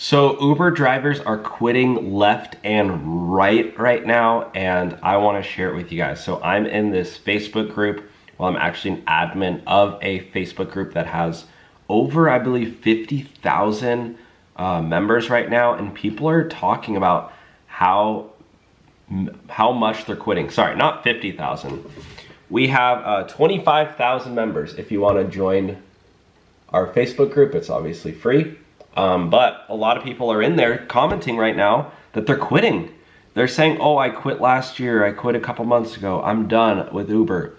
So Uber drivers are quitting left and right now, and I want to share it with you guys. So I'm in this Facebook group. Well, I'm actually an admin of a Facebook group that has over, I believe, 50,000 members right now, and people are talking about how much they're quitting. Sorry, not 50,000. We have 25,000 members. If you want to join our Facebook group, it's obviously free. But a lot of people are in there commenting right now that they're quitting. They're saying, oh, I quit last year. I quit a couple months ago. I'm done with Uber.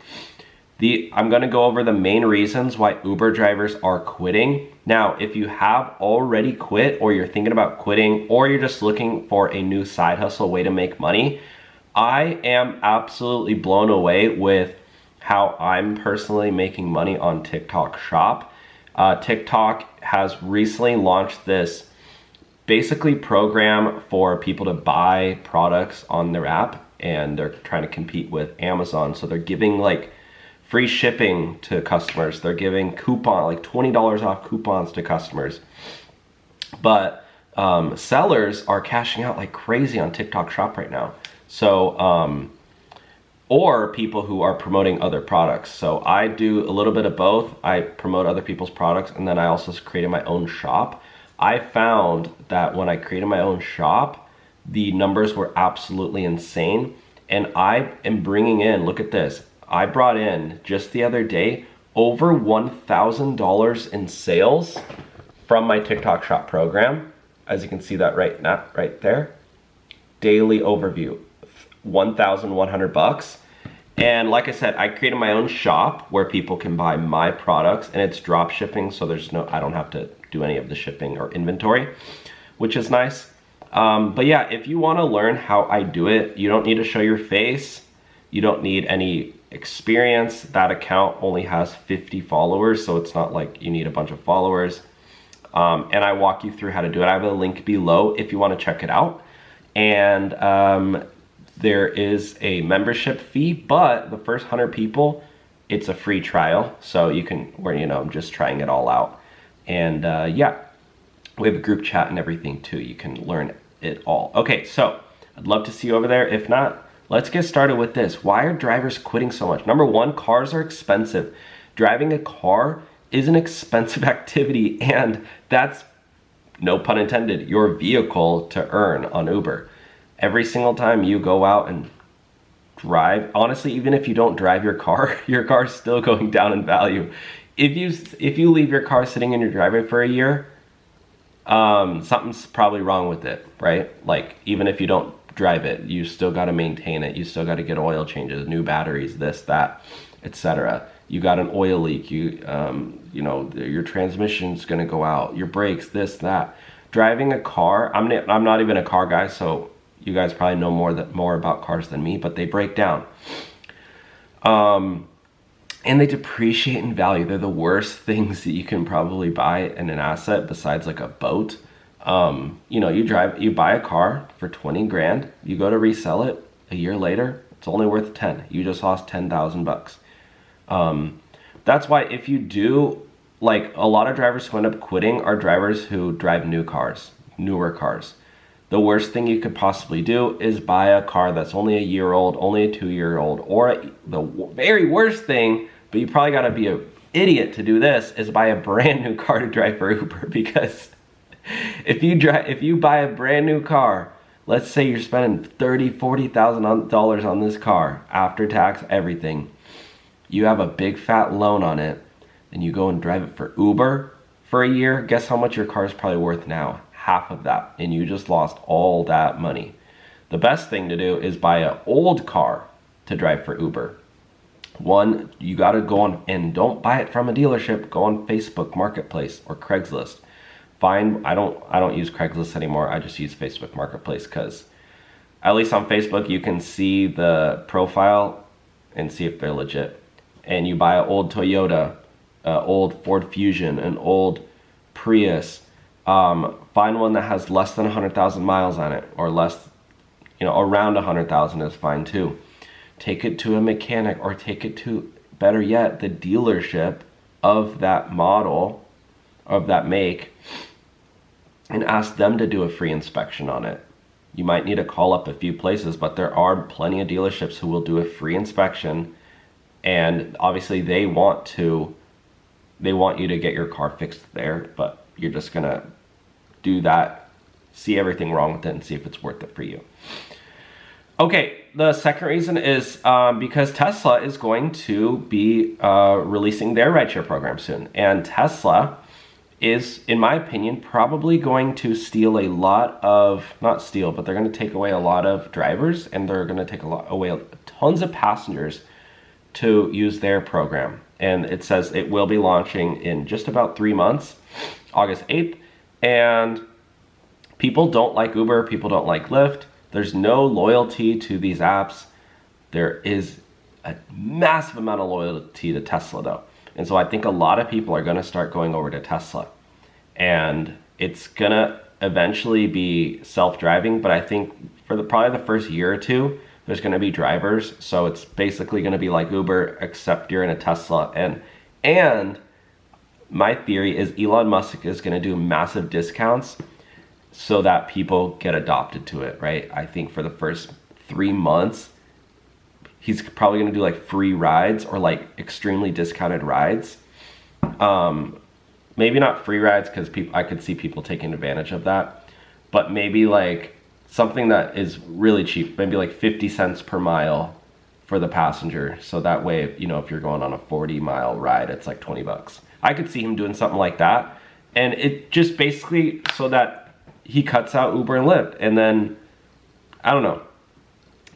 I'm going to go over the main reasons why Uber drivers are quitting. Now, if you have already quit, or you're thinking about quitting, or you're just looking for a new side hustle way to make money, I am absolutely blown away with how I'm personally making money on TikTok Shop. TikTok has recently launched this basically program for people to buy products on their app, and they're trying to compete with Amazon. So they're giving like free shipping to customers. They're giving like $20 off coupons to customers. But sellers are cashing out like crazy on TikTok Shop right now. So, or people who are promoting other products. So I do a little bit of both. I promote other people's products, and then I also created my own shop. I found that when I created my own shop, the numbers were absolutely insane. And I am bringing in, look at this, I brought in just the other day over $1,000 in sales from my TikTok Shop program. As you can see that right there. Daily overview, 1,100 bucks. And like I said, I created my own shop where people can buy my products, and it's drop shipping, so I don't have to do any of the shipping or inventory, which is nice. But yeah, if you want to learn how I do it, you don't need to show your face. You don't need any experience. That account only has 50 followers, so it's not like you need a bunch of followers. And I walk you through how to do it. I have a link below if you want to check it out. And there is a membership fee, but the first 100 people, it's a free trial. So you can, I'm just trying it all out. And yeah, we have a group chat and everything too. You can learn it all. Okay, so I'd love to see you over there. If not, let's get started with this. Why are drivers quitting so much? Number one, cars are expensive. Driving a car is an expensive activity, and that's, no pun intended, your vehicle to earn on Uber. Every single time you go out and drive, honestly, even if you don't drive your car's still going down in value. If you leave your car sitting in your driveway for a year, something's probably wrong with it, right? Like, even if you don't drive it, you still got to maintain it. You still got to get oil changes, new batteries, this, that, etc. You got an oil leak. Your transmission's gonna go out. Your brakes, this, that. Driving a car, I'm not even a car guy, so you guys probably know more about cars than me, but they break down. And they depreciate in value. They're the worst things that you can probably buy in an asset besides like a boat. You buy a car for 20 grand, you go to resell it a year later, it's only worth 10. You just lost 10,000 bucks. That's why if you do, like, a lot of drivers who end up quitting are drivers who drive newer cars. The worst thing you could possibly do is buy a car that's only a year old, only a 2-year-old, or the very worst thing, but you probably gotta be an idiot to do this, is buy a brand new car to drive for Uber. Because if you buy a brand new car, let's say you're spending $30,000, $40,000 on this car, after tax, everything, you have a big fat loan on it, and you go and drive it for Uber for a year, guess how much your car is probably worth now? Half of that, and you just lost all that money. The best thing to do is buy an old car to drive for Uber. One, you got to go on, and don't buy it from a dealership. Go on Facebook Marketplace or Craigslist. I don't use Craigslist anymore. I just use Facebook Marketplace, because at least on Facebook you can see the profile and see if they're legit. And you buy an old Toyota, old Ford Fusion, an old Prius. Find one that has less than 100,000 miles on it, or less, around 100,000 is fine too. Take it to a mechanic, or take it to, better yet, the dealership of that model, of that make, and ask them to do a free inspection on it. You might need to call up a few places, but there are plenty of dealerships who will do a free inspection, and obviously they want you to get your car fixed there, but you're just gonna do that, see everything wrong with it, and see if it's worth it for you. Okay, the second reason is because Tesla is going to be releasing their rideshare program soon, and Tesla is, in my opinion, probably going to steal a lot of, not steal, but they're going to take away a lot of drivers, and they're going to take away tons of passengers to use their program. And it says it will be launching in just about 3 months, August 8th. And people don't like Uber, people don't like Lyft. There's no loyalty to these apps. There is a massive amount of loyalty to Tesla though. And so I think a lot of people are gonna start going over to Tesla. And it's gonna eventually be self-driving, but I think for probably the first year or two, there's gonna be drivers. So it's basically gonna be like Uber, except you're in a Tesla. And my theory is Elon Musk is gonna do massive discounts so that people get adopted to it, right? I think for the first 3 months, he's probably gonna do like free rides or like extremely discounted rides. Maybe not free rides, because I could see people taking advantage of that, but maybe like something that is really cheap, maybe like 50 cents per mile for the passenger. So that way, you know, if you're going on a 40-mile ride, it's like 20 bucks. I could see him doing something like that. And it just basically so that he cuts out Uber and Lyft. And then, I don't know.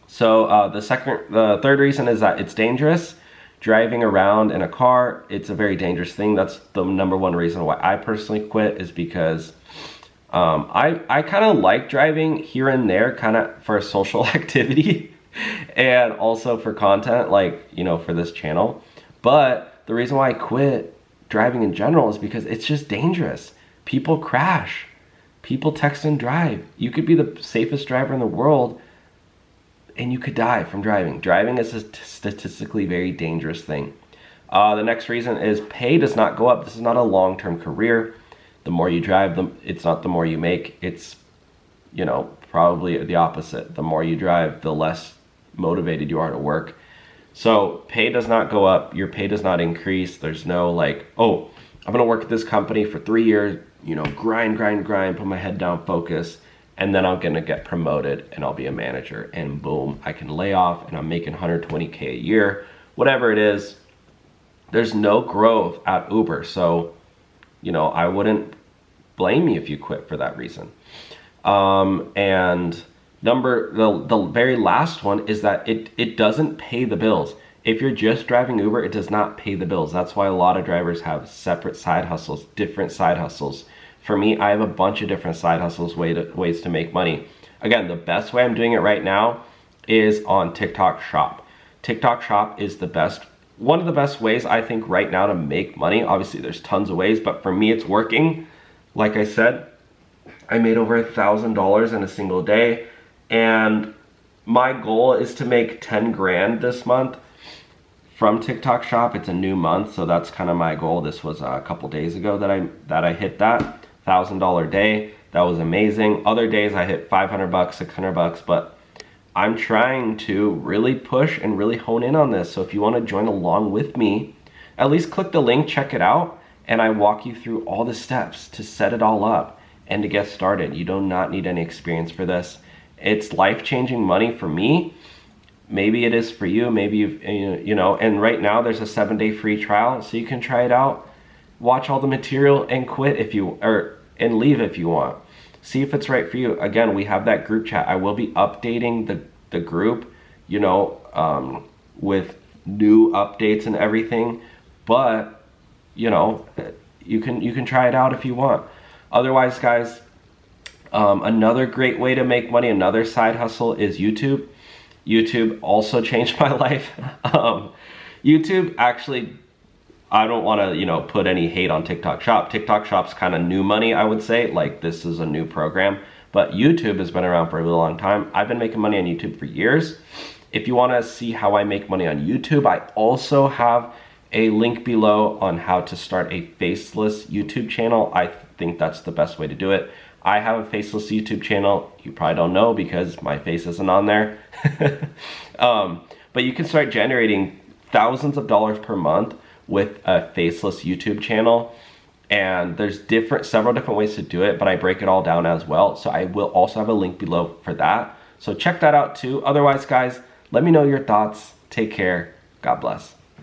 So the third reason is that it's dangerous. Driving around in a car, it's a very dangerous thing. That's the number one reason why I personally quit, is because I kind of like driving here and there, kind of for social activity and also for content, like, you know, for this channel. But the reason why I quit driving in general is because it's just dangerous. People crash. People text and drive. You could be the safest driver in the world and you could die from driving. Driving is a statistically very dangerous thing. The next reason is pay does not go up. This is not a long-term career. The more you drive, it's not the more you make. It's, you know, probably the opposite. The more you drive, the less motivated you are to work. So pay does not go up. Your pay does not increase. There's no like, oh, I'm gonna work at this company for 3 years, you know, grind, put my head down, focus, and then I'm gonna get promoted and I'll be a manager, and boom, I can lay off and I'm making 120K a year, whatever it is. There's no growth at Uber. So, you know, I wouldn't blame you if you quit for that reason. And the very last one is that it doesn't pay the bills. If you're just driving Uber, it does not pay the bills. That's why a lot of drivers have separate side hustles, different side hustles. For me, I have a bunch of different side hustles, ways to make money. Again, the best way I'm doing it right now is on TikTok Shop. TikTok Shop is one of the best ways I think right now to make money. Obviously there's tons of ways, but for me it's working. Like I said, I made over $1,000 in a single day, and my goal is to make 10 grand this month from TikTok Shop. It's a new month, so that's kind of my goal. This was a couple days ago that I hit that $1,000 day. That was amazing. Other days I hit 500 bucks, 600 bucks, but I'm trying to really push and really hone in on this. So if you want to join along with me, at least click the link, check it out, and I walk you through all the steps to set it all up and to get started. You do not need any experience for this. It's life-changing money for me. Maybe it is for you. Maybe you know, and right now there's a 7-day free trial, so you can try it out, watch all the material, and quit and leave if you want. See if it's right for you. Again, we have that group chat. I will be updating the group, you know, with new updates and everything, but you know, you can try it out if you want. Otherwise, guys, another great way to make money, another side hustle, is YouTube. YouTube also changed my life. YouTube actually, I don't want to, you know, put any hate on TikTok Shop. TikTok Shop's kind of new money, I would say. Like, this is a new program, but YouTube has been around for a really long time. I've been making money on YouTube for years. If you want to see how I make money on YouTube, I also have a link below on how to start a faceless YouTube channel. I think that's the best way to do it. I have a Faceless YouTube channel. You probably don't know because my face isn't on there. But you can start generating thousands of dollars per month with a Faceless YouTube channel. And there's several different ways to do it, but I break it all down as well. So I will also have a link below for that. So check that out too. Otherwise, guys, let me know your thoughts. Take care. God bless.